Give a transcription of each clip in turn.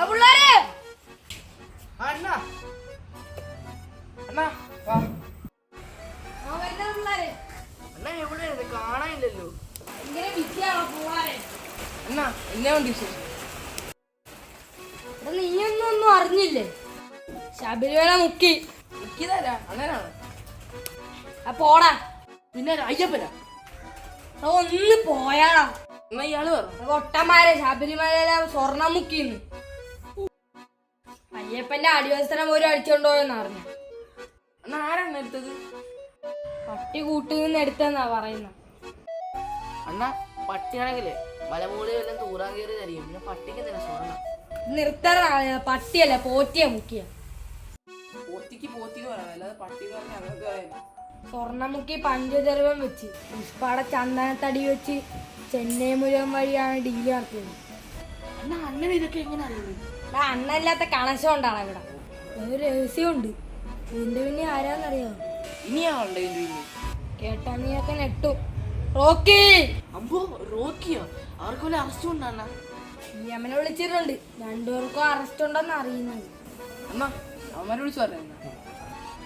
അണ്ണാ അണ്ണാ വാ അണ്ണാ എവിടെയാണ് കാണാനില്ലല്ലോ. അണ്ണാ എന്നെ ഉണ്ട് വിശേഷം. നീയൊന്നും അറിഞ്ഞില്ലേ? ശബരിമല മുക്കിയതല്ല അണ്ണനാണ്. പോടാ. പിന്നെ അയ്യപ്പനാ. ഒന്ന് പോയാടാ. എന്നാ ഇയാള് പറ. ഒട്ടന്മാരെ ശബരിമല സ്വർണം മുക്കിന്ന്. അയ്യപ്പന്റെ അടിവസ്ത്രം പോലും അടിച്ചോണ്ടോയെന്ന് അറിഞ്ഞ. അണ്ണാ ആരാണ് എടുത്തത്? പട്ടി കൂട്ടിൽ നിന്ന് എടുത്തെന്നാ പറയുന്ന. അണ്ണാ പട്ടിയാണെങ്കിലേ മലമൂടി വല്ലതും തൂറാൻ കയറിയതായിരിക്കും. പിന്നെ പട്ടിക്ക് എന്തിനാ സ്വർണ്ണം? നിർത്തറ പട്ടിയല്ല പോറ്റിയാ മുക്കിയ. പോത്തിക്ക് പറയണം, അല്ലാതെ പട്ടി പറഞ്ഞ അങ്ങനെ. സ്വർണം മുക്കി പഞ്ചദ്രവ്യം വെച്ച് പുഷ്പാടെ ചന്ദനത്തടി വെച്ച് ചെന്നൈ മുഴുവൻ വഴിയാണ് ഡീല് നടത്തിയത്. അണ്ണാ അണ്ണൻ ഇതൊക്കെ എങ്ങനെ അറിയുന്നത്? അണ്ണല്ലാത്ത കണക്ഷൻ കൊണ്ടാണ് ഇവിടെ. ഒരു രഹസ്യമുണ്ട്. ഇതിന്റെ പിന്നെ ആരാന്നറിയോ? ഇനിയാളുണ്ട് ഇതിന്റെ പിന്നെ. കേട്ടാ നീയൊക്കെ നെട്ടു. റോക്കി. അമ്പോ റോക്കിയോ? അവർക്ക് വല്ല അറസ്റ്റ് കൊണ്ടാണ്. യമനെ വിളിച്ചിട്ടുണ്ട്. രണ്ടുപേർക്കും അറസ്റ്റ് ഉണ്ടെന്ന് അറിയുന്നത്. അണ്ണാ അവന്മാരെ വിളിച്ചു പറയുന്ന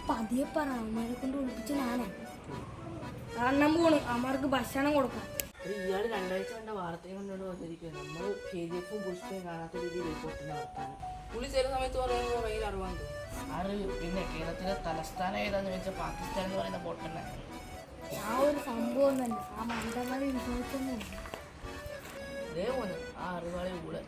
പതിയെ പറ. അമ്മമാരെ കൊണ്ട് വിളിപ്പിച്ച് ഞാനാ അണ്ണം പോണ്. അമ്മമാർക്ക് ഭക്ഷണം കൊടുക്കാം. ഇയാള് 2 ആഴ്ച കണ്ട വാർത്തയും കൊണ്ടുകൊണ്ട് വന്നിരിക്കുക. നമ്മൾ KGF പുഷ്പയും കാണാത്ത രീതിയിൽ റിപ്പോർട്ടിന്റെ വർത്താനം പുള്ളി ചില സമയത്ത് പറയുന്നത് ഭയങ്കര അറിവാണ്. അറിവ്. പിന്നെ കേരളത്തിലെ തലസ്ഥാനം ഏതാന്ന് വെച്ചാൽ പാകിസ്ഥാൻ എന്ന് പറയുന്ന പൊട്ടനെ. ആ ഒരു സംഭവം തന്നെ ആ മണ്ടന്മാരെ വിശ്വസിക്കുന്നു. അതേപോലെ ആ അറിവാളെ കൂടെ